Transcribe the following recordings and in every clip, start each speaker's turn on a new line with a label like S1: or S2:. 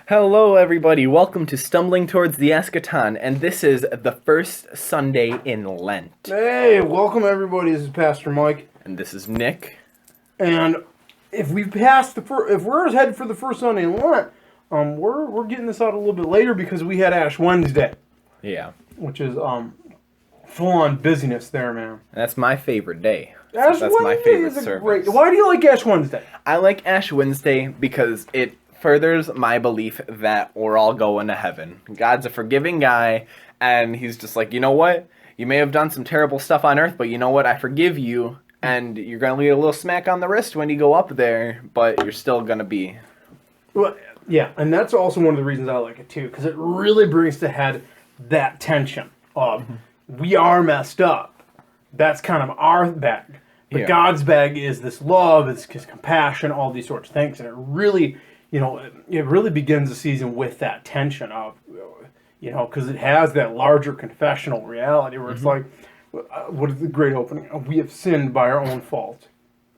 S1: Hello, everybody. Welcome to Stumbling Towards the Eschaton, and this is the first Sunday in Lent.
S2: Hey, welcome everybody. This is Pastor Mike,
S1: And this is Nick.
S2: and if we passed if we're headed for the first Sunday in Lent, we're getting this out a little bit later because we had Ash Wednesday,
S1: Yeah,
S2: which is full on busyness there, man.
S1: that's my favorite day.
S2: Ash
S1: That's my
S2: Wednesday
S1: favorite
S2: is a
S1: service.
S2: great. Why do you like Ash Wednesday?
S1: I like Ash Wednesday because it furthers my belief that we're all going to heaven. God's a forgiving guy, and he's just like, you know what? You may have done some terrible stuff on earth, but you know what? I forgive you, and you're going to get a little smack on the wrist when you go up there, but you're still going to be...
S2: Well, yeah, and that's also one of the reasons I like it too, because it really brings to head that tension of we are messed up. That's kind of our bag. But
S1: Yeah.
S2: God's bag is this love, it's his compassion, all these sorts of things, and it really, it really begins the season with that tension of, because it has that larger confessional reality where it's like, what is the great opening? We have sinned by our own fault,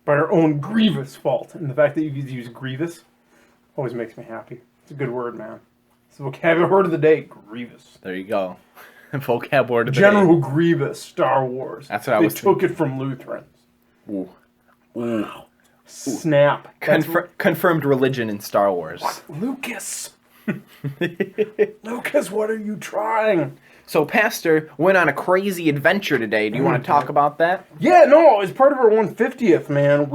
S2: by our own grievous fault, and the fact that you could use grievous always makes me happy. It's a good word, man. It's the vocabulary word of the day, grievous.
S1: There you go. Vocab word of the
S2: General Grievous, Star Wars.
S1: That's what I
S2: they
S1: was
S2: took it from Lutherans.
S1: day. Ooh. Ooh.
S2: Snap. That's
S1: Confirmed religion in Star Wars.
S2: Lucas. Lucas, what are you trying?
S1: So, Pastor went on a crazy adventure today. Do you want to talk about that?
S2: Yeah, no, it's part of our 150th, man.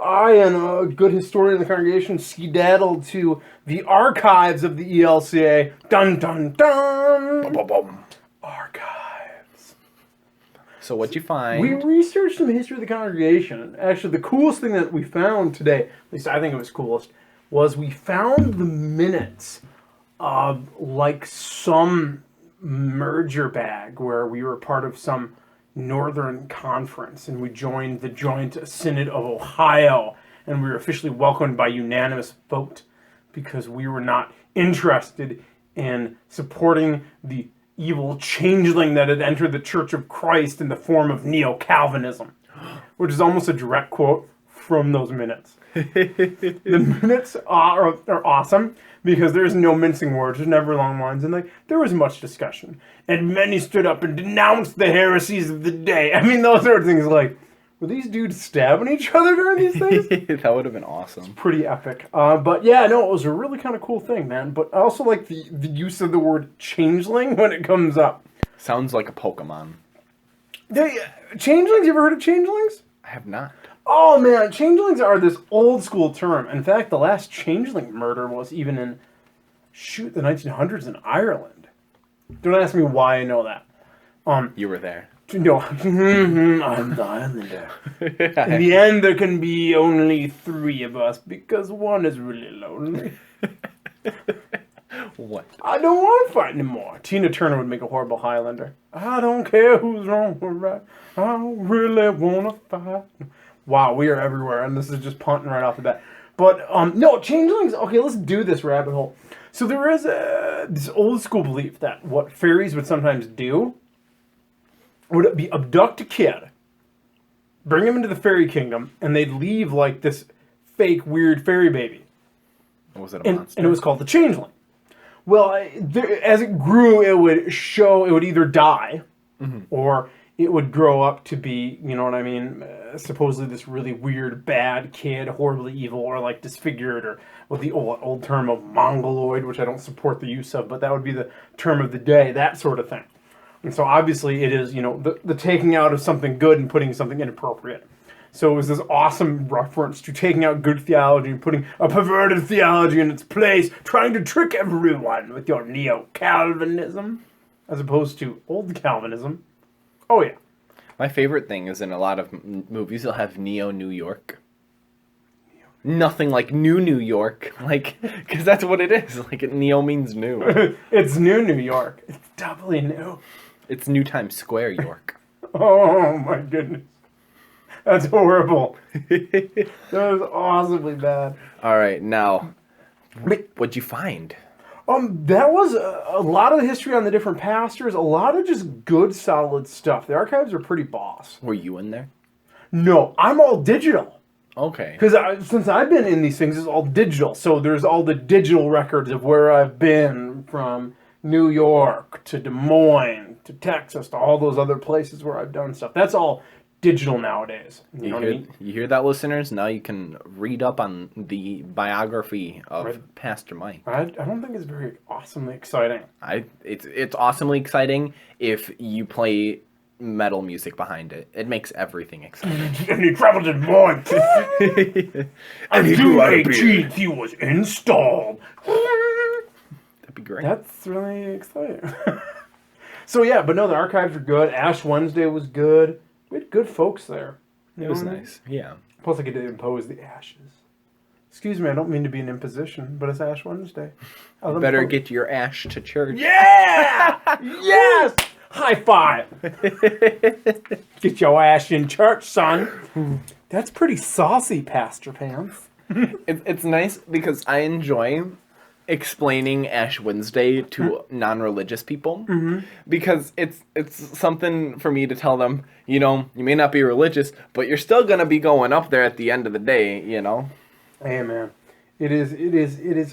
S2: I and a good historian of the congregation skedaddled to the archives of the ELCA. Dun, dun, dun.
S1: Boom.
S2: Archives.
S1: So, what'd you find?
S2: We researched some history of the congregation. Actually, the coolest thing that we found today, at least I think it was coolest, was we found the minutes of like some merger bag where we were part of some northern conference and we joined the Joint Synod of Ohio and we were officially welcomed by unanimous vote because we were not interested in supporting the evil changeling that had entered the Church of Christ in the form of neo-Calvinism, which is almost a direct quote from those minutes. The minutes are awesome because there's no mincing words, there's never long lines, and there was much discussion. And many stood up and denounced the heresies of the day. I mean, those are things like, were these dudes stabbing each other during these things?
S1: That would have been awesome.
S2: Pretty epic. But yeah, no, it was a really kind of cool thing, man. But I also like the use of the word changeling when it comes up.
S1: Sounds like a Pokemon.
S2: Changelings, you ever heard of changelings?
S1: I have not.
S2: Oh man, changelings are this old school term. In fact, the last changeling murder was even in, the 1900s in Ireland. Don't ask me why I know that.
S1: You were there.
S2: No, I'm the Islander. In the end, there can be only 3 of us because one is really lonely.
S1: What?
S2: I don't want to fight anymore. Tina Turner would make a horrible Highlander. I don't care who's wrong or right. I don't really want to fight. Wow, we are everywhere, and this is just punting right off the bat. But, no, changelings, okay, let's do this rabbit hole. So there is this old school belief that what fairies would sometimes do would be abduct a kid, bring him into the fairy kingdom, and they'd leave, like, this fake, weird fairy baby.
S1: Was it a monster?
S2: And it was called the changeling. Well, as it grew, it would either die, or it would grow up to be, you know what I mean, supposedly this really weird, bad kid, horribly evil, or like disfigured, or with the old term of mongoloid, which I don't support the use of, but that would be the term of the day, that sort of thing. And so obviously it is, the taking out of something good and putting something inappropriate. So it was this awesome reference to taking out good theology and putting a perverted theology in its place, trying to trick everyone with your neo-Calvinism, as opposed to old Calvinism. Oh, yeah.
S1: My favorite thing is in a lot of movies, they'll have Neo New York. Nothing like New New York, because that's what it is. Like, Neo means new.
S2: It's New York. It's doubly new.
S1: It's New Times Square, York.
S2: Oh, my goodness. That's horrible. That was awesomely bad.
S1: All right, now, what'd you find?
S2: That was a lot of the history on the different pastors, a lot of just good, solid stuff. The archives are pretty boss.
S1: Were you in there?
S2: No, I'm all digital.
S1: Okay.
S2: Because since I've been in these things, it's all digital. So there's all the digital records of where I've been, from New York to Des Moines to Texas to all those other places where I've done stuff. That's all digital nowadays. You know what I mean?
S1: You hear that, listeners? Now you can read up on the biography of Pastor Mike.
S2: I don't think it's very awesomely exciting.
S1: It's awesomely exciting if you play metal music behind it. It makes everything exciting.
S2: And he traveled to Des Moines.
S1: And he grew out a beard.
S2: 18th, he was installed.
S1: That'd be great.
S2: That's really exciting. So yeah, but no, the archives are good. Ash Wednesday was good. We had good folks there.
S1: It was nice. Yeah.
S2: Plus I get to impose the ashes. Excuse me, I don't mean to be an imposition, but it's Ash Wednesday.
S1: You better get your ash to church.
S2: Yeah! Yes! High five! Get your ash in church, son. That's pretty saucy, Pastor Pants.
S1: It's nice because I enjoy explaining Ash Wednesday to non-religious people, because it's something for me to tell them, you know, you may not be religious, but you're still gonna be going up there at the end of the day, you know.
S2: Hey man, it is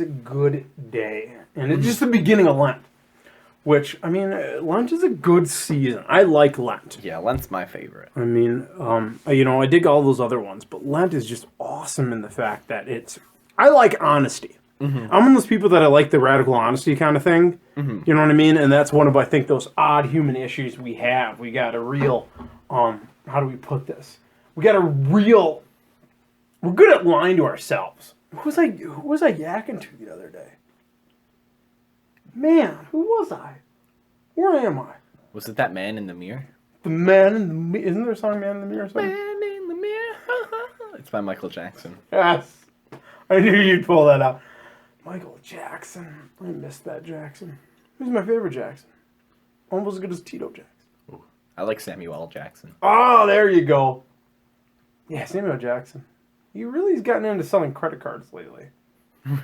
S2: a good day, and it's just the beginning of Lent, which I mean, Lent is a good season. I like Lent.
S1: Yeah, Lent's my favorite.
S2: I mean, you know, I dig all those other ones, but Lent is just awesome in the fact that I like honesty. I'm one of those people that I like the radical honesty kind of thing. You know what I mean? And that's one of, I think, those odd human issues we have. We got a real, how do we put this? We got a real, we're good at lying to ourselves. Who was I yakking to the other day? Man, who was I? Where am I?
S1: Was it that man in the mirror?
S2: The man in the mirror. Isn't there a song, Man in the Mirror?
S1: Man in the mirror. It's by Michael Jackson.
S2: Yes. I knew you'd pull that out. Michael Jackson. I missed that Jackson. Who's my favorite Jackson? Almost as good as Tito Jackson.
S1: Ooh, I like Samuel L. Jackson.
S2: Oh, there you go. Yeah, Samuel Jackson. He's gotten into selling credit cards lately.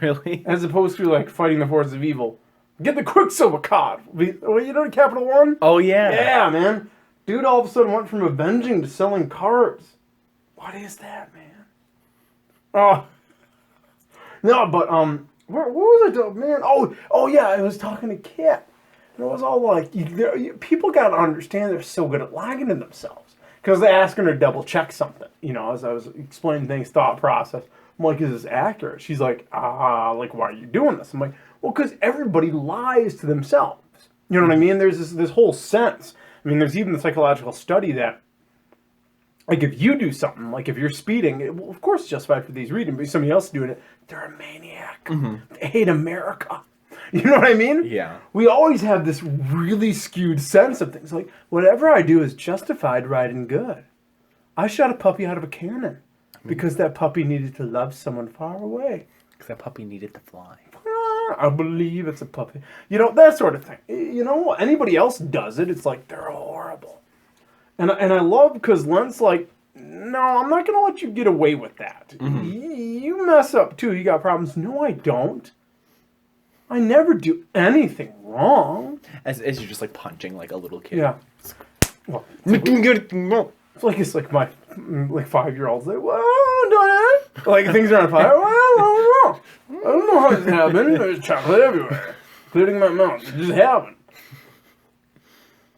S1: Really?
S2: As opposed to, like, fighting the forces of evil. Get the Quicksilver card. Well, you know Capital One?
S1: Oh, yeah.
S2: Yeah, man. Dude all of a sudden went from avenging to selling cards. What is that, man? Oh. No, but, what was I doing, man? Oh yeah, I was talking to Kit. And it was all like, people got to understand they're so good at lying to themselves. Because they're asking her to double check something. You know, as I was explaining things, thought process. I'm like, is this accurate? She's like, like, why are you doing this? I'm like, well, because everybody lies to themselves. You know what I mean? There's this whole sense. I mean, there's even the psychological study that, like, if you do something, like if you're speeding, of course it's justified for these reasons, but somebody else is doing it, they're a maniac. They hate America. You know what I mean?
S1: Yeah.
S2: We always have this really skewed sense of things. Like, whatever I do is justified, right, and good. I shot a puppy out of a cannon because that puppy needed to love someone far away.
S1: Because that puppy needed to fly.
S2: I believe it's a puppy. You know, that sort of thing. You know, anybody else does it, it's like, they're horrible. And I love, because Lent's like, no, I'm not going to let you get away with that. You mess up too, you got problems. No, I don't. I never do anything wrong.
S1: As you're just like punching like a little kid.
S2: Yeah. Well, it's like my 5-year-old's like, well, Dad. Like, things are on fire. Well, I don't know how this happened. There's chocolate everywhere, including my mouth. It just happened.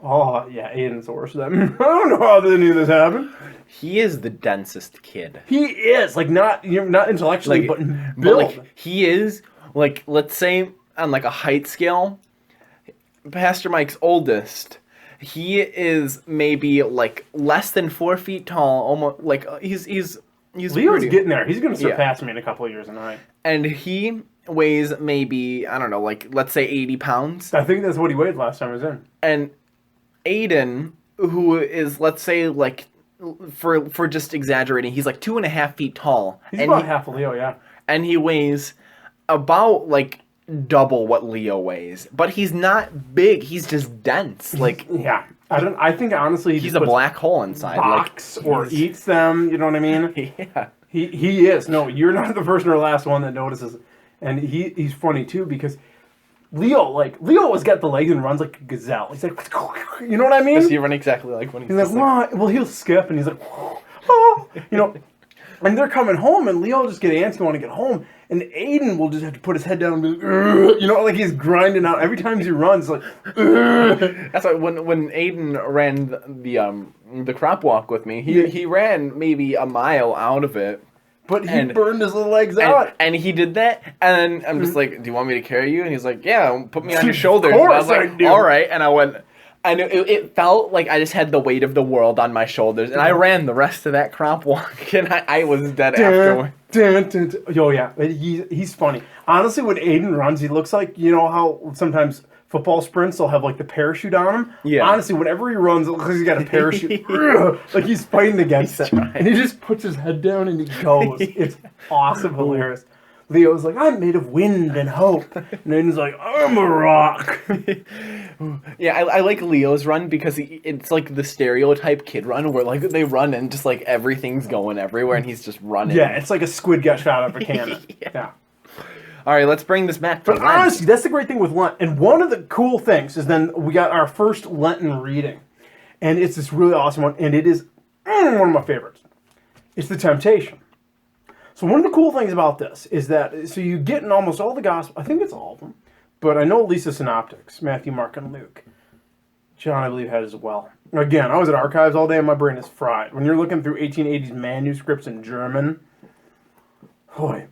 S2: Oh, yeah, Aiden's the worst of them. I don't know how any of this happened.
S1: He is the densest kid.
S2: He is. Like, not intellectually,
S1: Like,
S2: but in
S1: but
S2: build.
S1: like, he is, like, let's say on like a height scale, Pastor Mike's oldest, he is maybe like less than 4 feet tall, almost like he's
S2: Leo's
S1: pretty,
S2: getting there. He's going to surpass me in a couple of years in height.
S1: and he weighs maybe, I don't know, like let's say 80 pounds.
S2: I think that's what he weighed last time I was in.
S1: And Aiden, who is, let's say, like, for just exaggerating, he's like 2.5 feet tall.
S2: He's about half of Leo, yeah.
S1: And he weighs about like double what Leo weighs, but he's not big. He's just dense. Like,
S2: yeah, I think honestly
S1: he's a black hole inside.
S2: Box
S1: like,
S2: or eats them. You know what I mean?
S1: Yeah.
S2: He is. No, you're not the first or last one that notices. And he's funny too because Leo has got the legs and runs like a gazelle. He's like, you know what I mean?
S1: Does he run exactly like when he's
S2: like, why? Well, he'll skip and he's like, oh, you know. And they're coming home, and Leo will just get antsy, want to get home, and Aiden will just have to put his head down and be like, "Ugh," you know, like he's grinding out. Every time he runs, it's like, "Ugh."
S1: That's why when Aiden ran the crop walk with me, he ran maybe a mile out of it.
S2: But he burned his little legs out.
S1: And he did that, and then I'm just like, do you want me to carry you? And he's like, yeah, put me on your shoulders.
S2: Of course
S1: and I was like,
S2: I do.
S1: all right. And I went, and it felt like I just had the weight of the world on my shoulders. And I ran the rest of that crop walk, and I was dead afterward.
S2: Oh, yeah. He's funny. Honestly, when Aiden runs, he looks like, you know how sometimes football sprints will have like the parachute on him?
S1: Yeah.
S2: Honestly, whenever he runs, it looks like he's got a parachute. Like he's fighting against it.
S1: Trying.
S2: And he just puts his head down and he goes. It's awesome, hilarious. Leo's like, I'm made of wind and hope. And Aiden's like, I'm a rock.
S1: Yeah, I like Leo's run because it's like the stereotype kid run where like they run and just like everything's going everywhere and he's just running.
S2: Yeah, it's like a squid got shot out of a cannon. Yeah.
S1: All right, let's bring this back to
S2: But
S1: Lent.
S2: honestly, that's the great thing with Lent. And one of the cool things is then we got our first Lenten reading. And it's this really awesome one. And it is one of my favorites. It's the temptation. So one of the cool things about this is that, so you get in almost all the Gospels, I think it's all of them, but I know at least the Synoptics, Matthew, Mark, and Luke. John, I believe, had as well. Again, I was at archives all day and my brain is fried. When you're looking through 1880s manuscripts in German, boy.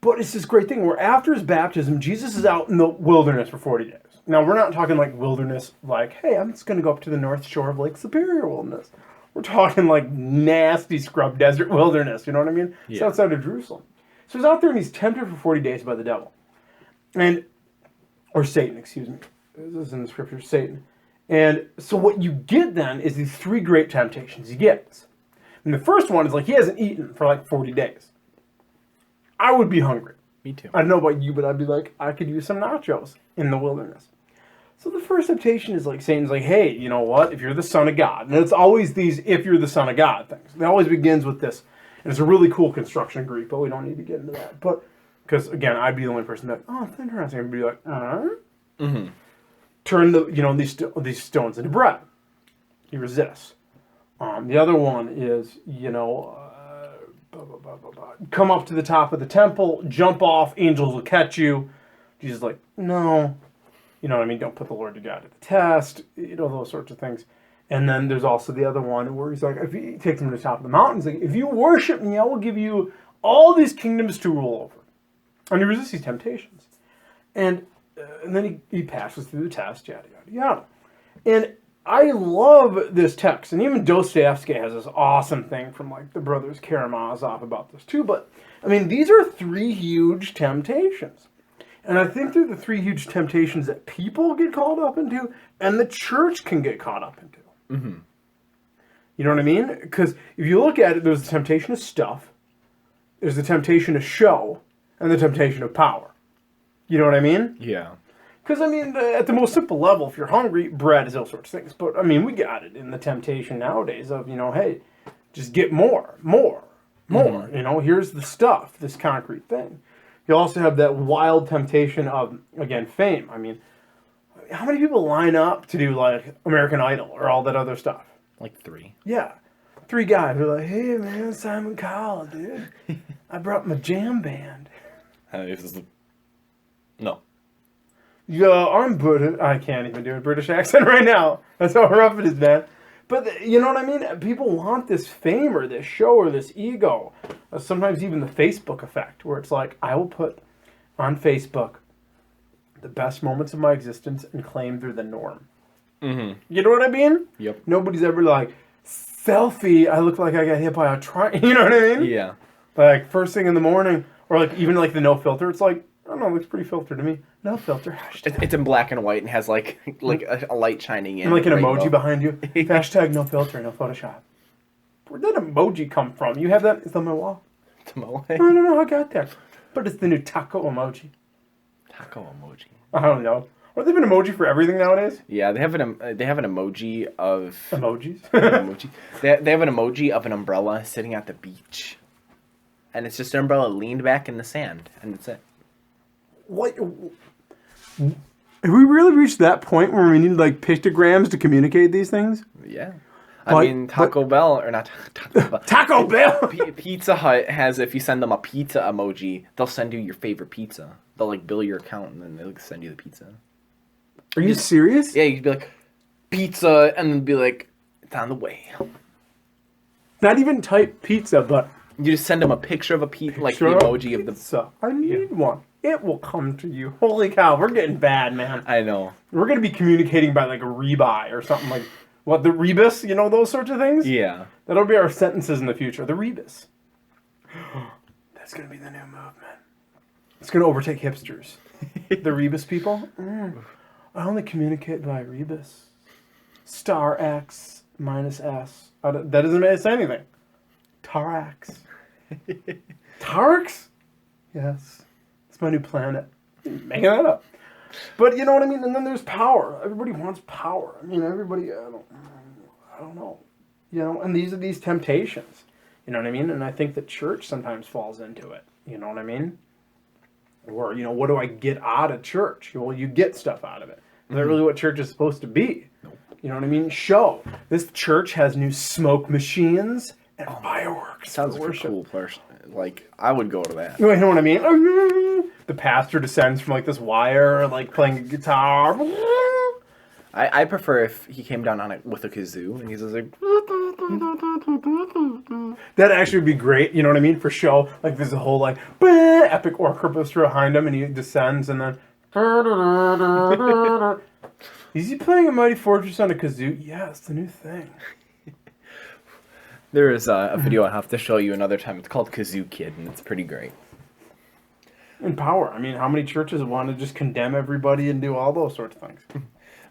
S2: But it's this great thing where after his baptism, Jesus is out in the wilderness for 40 days. Now, we're not talking like wilderness like, hey, I'm just going to go up to the north shore of Lake Superior wilderness. We're talking like nasty scrub desert wilderness, you know what I mean? Yeah. It's outside of Jerusalem. So he's out there and he's tempted for 40 days by the devil. Or Satan, excuse me. This is in the scripture, Satan. And so what you get then is these three great temptations he gets. And the first one is like he hasn't eaten for like 40 days. I would be hungry.
S1: Me too.
S2: I don't know about you, but I'd be like, I could use some nachos in the wilderness. So the first temptation is like, Satan's like, hey, you know what? If you're the son of God. And it's always these if you're the son of God things. It always begins with this. And it's a really cool construction in Greek, but we don't need to get into that. But, because again, I'd be the only person that, oh, it's interesting. I'd be like,
S1: Mm-hmm.
S2: Turn these stones into bread. He resists. The other one is, come up to the top of the temple, jump off, angels will catch you. Jesus is like, no. You know what I mean? Don't put the Lord your God to the test. Those sorts of things. And then there's also the other one where he's like, if he takes him to the top of the mountain, he's like, if you worship me, I will give you all these kingdoms to rule over. And he resists these temptations. And then he passes through the test, yada, yada, yada. And I love this text. And even Dostoevsky has this awesome thing from like the brothers Karamazov about this too. But, I mean, these are three huge temptations. And I think they're the three huge temptations that people get caught up into and the church can get caught up into.
S1: Mm-hmm.
S2: You know what I mean? Because if you look at it, there's the temptation of stuff, there's the temptation of show, and the temptation of power. You know what I mean?
S1: Yeah.
S2: Because, I mean, at the most simple level, if you're hungry, bread is all sorts of things. But, I mean, we got it in the temptation nowadays of, hey, just get more. Mm-hmm. Here's the stuff, this concrete thing. You also have that wild temptation of, again, fame. I mean, how many people line up to do, like, American Idol or all that other stuff?
S1: Like 3.
S2: Yeah. 3 guys who are like, hey, man, Simon Cowell, dude. I brought my jam band.
S1: No.
S2: Yo, I'm British. I can't even do a British accent right now. That's how rough it is, man. But you know what I mean? People want this fame or this show or this ego. Sometimes even the Facebook effect, where it's like, I will put on Facebook the best moments of my existence and claim they're the norm.
S1: Mm-hmm.
S2: You know what I mean?
S1: Yep.
S2: Nobody's ever like, selfie, I look like I got hit by a train. You know what I mean?
S1: Yeah.
S2: Like, first thing in the morning, or like even like the no filter, it's like, I don't know, it looks pretty filtered to me. No filter.
S1: It's in black and white and has like a light shining in.
S2: And like an
S1: rainbow.
S2: emoji behind you. Hashtag no filter, no Photoshop. Where'd that emoji come from? You have that? It's on my wall.
S1: It's a mole.
S2: I don't know how I got that. But it's the new taco emoji.
S1: Taco emoji.
S2: I don't know. Are they have an emoji for everything nowadays?
S1: Yeah, they have an emoji of
S2: emojis.
S1: emoji. They have an emoji of an umbrella sitting at the beach, and it's just an umbrella leaned back in the sand, and that's it.
S2: What? Have we really reached that point where we need like pictograms to communicate these things?
S1: Yeah. I mean, Taco Bell, or not Taco Bell.
S2: Taco Bell!
S1: Pizza Hut has, if you send them a pizza emoji, they'll send you your favorite pizza. They'll, like, bill your account, and then they'll send you the pizza.
S2: Are you serious?
S1: Yeah, you'd be like, pizza, and then be like, it's on the way.
S2: Not even type pizza, but...
S1: You just send them a picture of a pizza, like the emoji of the...
S2: Pizza. I need one. It will come to you. Holy cow, we're getting bad, man.
S1: I know.
S2: We're going to be communicating by, like, a rebuy or something like... What, the rebus? You know, those sorts of things?
S1: Yeah.
S2: That'll be our sentences in the future. The rebus. That's going to be the new movement. It's going to overtake hipsters. The rebus people? I only communicate by rebus. Star X minus S. That doesn't say anything. Tarax. Tarax? Yes. It's my new planet. Making that up. But you know what I mean? And then there's power. Everybody wants power. I mean, everybody, I don't know. You know, and these are these temptations. You know what I mean? And I think the church sometimes falls into it. You know what I mean? Or, you know, what do I get out of church? Well, you get stuff out of it. Is that really what church is supposed to be? Nope. You know what I mean? Show. This church has new smoke machines and fireworks.
S1: Sounds like a cool person. Like, I would go to that.
S2: You know what I mean? The pastor descends from, like, this wire, like, playing a guitar.
S1: I prefer if he came down on it with a kazoo, and he's just like...
S2: That'd actually be great, you know what I mean? For show. Like, there's a whole, like, epic orchestra behind him, and he descends, and then... Is he playing A Mighty Fortress on a kazoo? Yeah, it's the new thing.
S1: There is a video I have to show you another time. It's called Kazoo Kid, and it's pretty great.
S2: And power. I mean, how many churches want to just condemn everybody and do all those sorts of things?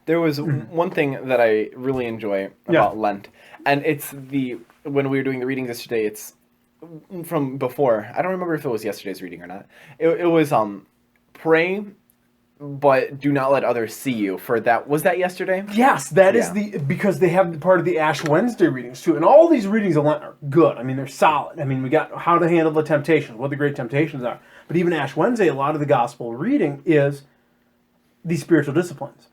S1: There was one thing that I really enjoy about Lent, and it's when we were doing the readings yesterday, it's from before. I don't remember if it was yesterday's reading or not. It was pray, but do not let others see you. For that, was that yesterday?
S2: Yes, that is because they have part of the Ash Wednesday readings too, and all these readings of Lent are good. I mean, they're solid. I mean, we got how to handle the temptations, what the great temptations are. But even Ash Wednesday, a lot of the gospel reading is these spiritual disciplines.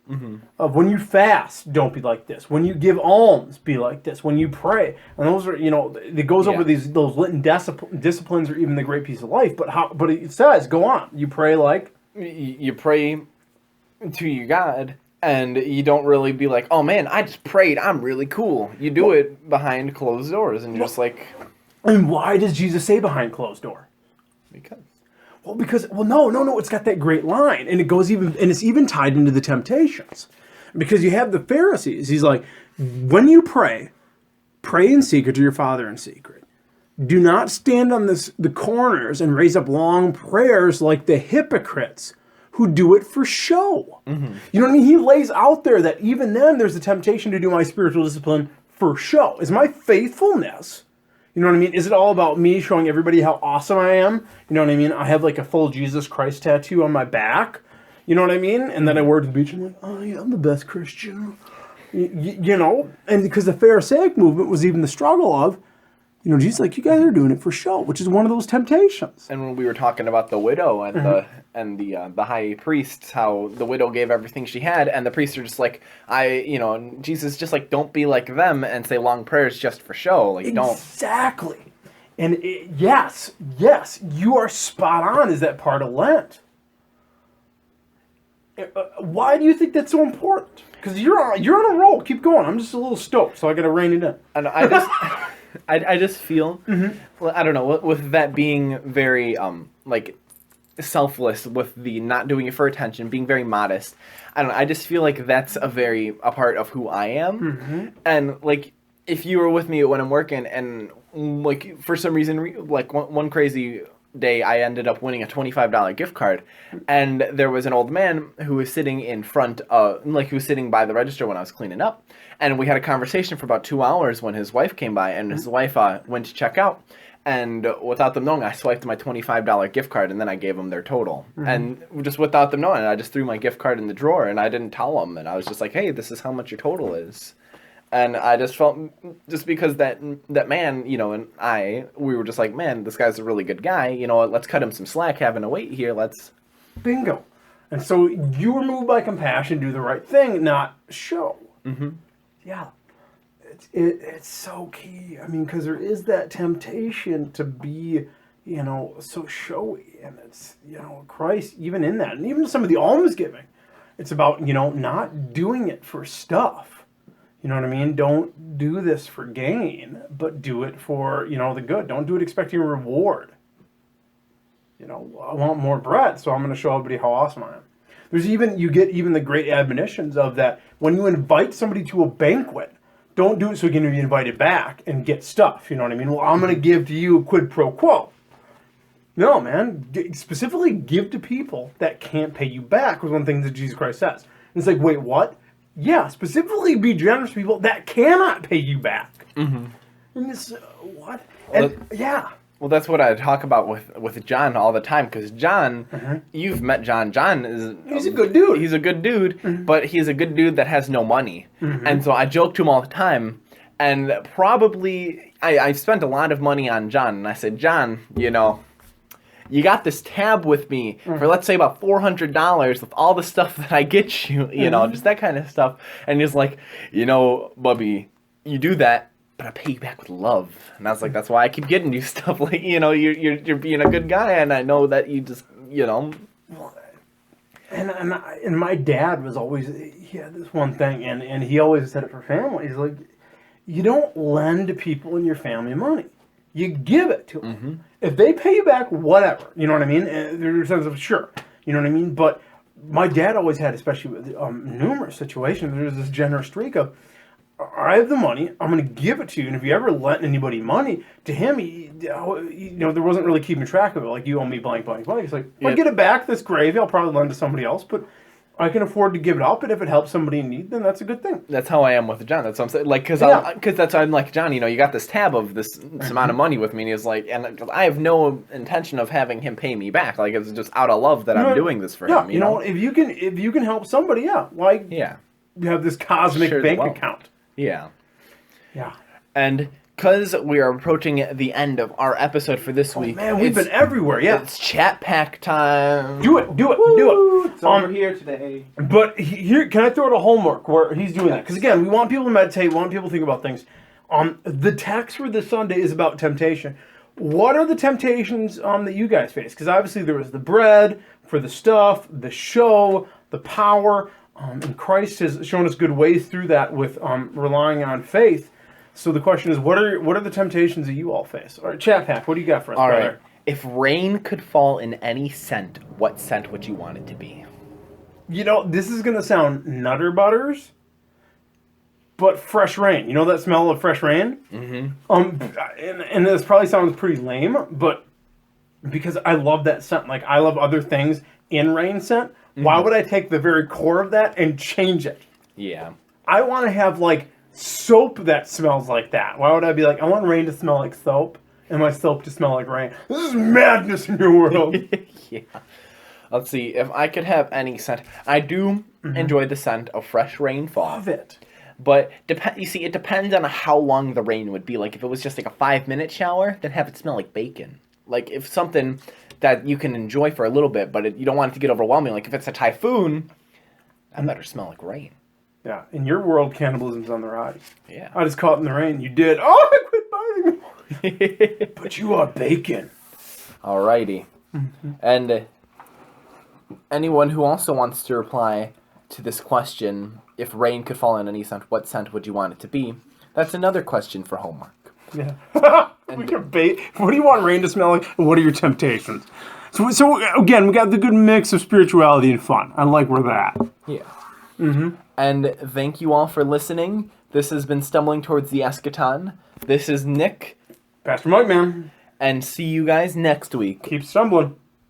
S2: Of when you fast, don't be like this. When you give alms, be like this. When you pray, and those are, you know, it goes over those Lenten disciplines, or even the great piece of life. But it says, go on. You pray like
S1: you pray to your God, and you don't really be like, oh man, I just prayed. I'm really cool. You do it behind closed doors, and you're just like.
S2: And why does Jesus say behind closed door?
S1: Because.
S2: Well, no, it's got that great line, and it's even tied into the temptations, because you have the Pharisees. He's like, when you pray in secret to your Father in secret. Do not stand on the corners and raise up long prayers like the hypocrites who do it for show. You know what I mean? He lays out there that even then there's a temptation to do my spiritual discipline for show. Is my faithfulness? You know what I mean? Is it all about me showing everybody how awesome I am? You know what I mean? I have like a full Jesus Christ tattoo on my back. You know what I mean? And then I wear to the beach and I'm like, oh yeah, I'm the best Christian. You know? And because the Pharisaic movement was even the struggle of, you know, Jesus like, you guys are doing it for show, which is one of those temptations.
S1: And when we were talking about the widow and the high priest, how the widow gave everything she had, and the priests are just like, Jesus just like, don't be like them and say long prayers just for show. Like, don't.
S2: Exactly. And yes, you are spot on. Is that part of Lent? Why do you think that's so important? Because you're on a roll. Keep going. I'm just a little stoked, so I got to rein it in.
S1: And I just. I just feel, I don't know, with that being very, like, selfless, with the not doing it for attention, being very modest, I don't know, I just feel like that's a part of who I am, and, like, if you were with me when I'm working, and, like, for some reason, like, one crazy day, I ended up winning a $25 gift card, and there was an old man who was sitting in front of, like, he was sitting by the register when I was cleaning up, and we had a conversation for about 2 hours when his wife came by, and his wife went to check out, and without them knowing, I swiped my $25 gift card, and then I gave them their total, and just without them knowing, I just threw my gift card in the drawer, and I didn't tell them, and I was just like, hey, this is how much your total is. And I just felt, just because that man, you know, and we were just like, man, this guy's a really good guy. You know what, let's cut him some slack having to wait here. Let's.
S2: Bingo. And so you were moved by compassion, do the right thing, not show. Yeah. it's so key. I mean, because there is that temptation to be, so showy, and it's, Christ, even in that, and even some of the alms giving, it's about, not doing it for stuff. You know what I mean? Don't do this for gain, but do it for, the good. Don't do it expecting a reward. I want more bread, so I'm going to show everybody how awesome I am. You get even the great admonitions of that when you invite somebody to a banquet, don't do it so you can be invited back and get stuff. You know what I mean? Well, I'm going to give to you a quid pro quo. No, man. Specifically give to people that can't pay you back was one thing that Jesus Christ says. And it's like, wait, what? Yeah, specifically be generous to people that cannot pay you back. Mm-hmm. And it's, what? And, yeah.
S1: Well, that's what I talk about with John all the time, because John, you've met John. John
S2: he's a good dude.
S1: He's a good dude, but he's a good dude that has no money. And so I joke to him all the time, and probably I spent a lot of money on John, and I said, John, you got this tab with me for, let's say, about $400 with all the stuff that I get you, just that kind of stuff. And he's like, Bubby, you do that, but I pay you back with love. And I was like, that's why I keep getting you stuff. Like, you're being a good guy, and I know that you just,
S2: And my dad was always, he had this one thing, and he always said it for family. He's like, you don't lend people in your family money. You give it to them. If they pay you back, whatever. You know what I mean? There's a sense of, sure. You know what I mean? But my dad always had, especially with numerous situations, there was this generous streak of, I have the money, I'm going to give it to you, and if you ever lent anybody money, to him, there wasn't really keeping track of it, like, you owe me blank, blank, blank. It's like, if I get it back this gravy, I'll probably lend to somebody else, but I can afford to give it up, and if it helps somebody in need, then that's a good thing.
S1: That's how I am with John. That's what I'm saying. Like, because that's why I'm like, John, you got this tab of this amount of money with me, and he's like, and I have no intention of having him pay me back. Like, it's just out of love that I'm doing this for him.
S2: You know, if you can help somebody, you have this cosmic bank account.
S1: Yeah.
S2: Yeah.
S1: And because we are approaching the end of our episode for this week.
S2: Man, we've been everywhere, yeah.
S1: It's chat pack time.
S2: Do it.
S1: It's over here today.
S2: But here, can I throw out a homework where he's doing that? Because again, we want people to meditate, we want people to think about things. The text for this Sunday is about temptation. What are the temptations that you guys face? Because obviously there was the bread, for the stuff, the show, the power. And Christ has shown us good ways through that with relying on faith. So the question is, what are the temptations that you all face? All right, Chat Pack, what do you got for us, brother?
S1: Right. If rain could fall in any scent, what scent would you want it to be?
S2: This is going to sound Nutter Butters, but fresh rain. You know that smell of fresh rain? Mm-hmm. And this probably sounds pretty lame, but because I love that scent. Like, I love other things in rain scent. Why would I take the very core of that and change it?
S1: Yeah.
S2: I want to have, like, soap that smells like that. Why would I be like, I want rain to smell like soap and my soap to smell like rain? This is madness in your world.
S1: Yeah. Let's see. If I could have any scent. I do enjoy the scent of fresh rainfall.
S2: Love it.
S1: But, you see, it depends on how long the rain would be. Like, if it was just like a 5-minute shower, then have it smell like bacon. Like, if something that you can enjoy for a little bit, but you don't want it to get overwhelming. Like, if it's a typhoon, that better smell like rain.
S2: Yeah, in your world, cannibalism's on the rise.
S1: Yeah.
S2: I just caught in the rain. You did. Oh, I quit biting. But you are bacon.
S1: Alrighty. And anyone who also wants to reply to this question, if rain could fall in any scent, what scent would you want it to be? That's another question for homework.
S2: Yeah. We can bait. What do you want rain to smell like? What are your temptations? So again, we got the good mix of spirituality and fun. I like where they're at.
S1: Yeah. And thank you all for listening. This has been Stumbling Towards the Eschaton. This is Nick.
S2: Pastor Mike, man.
S1: And see you guys next week.
S2: Keep stumbling.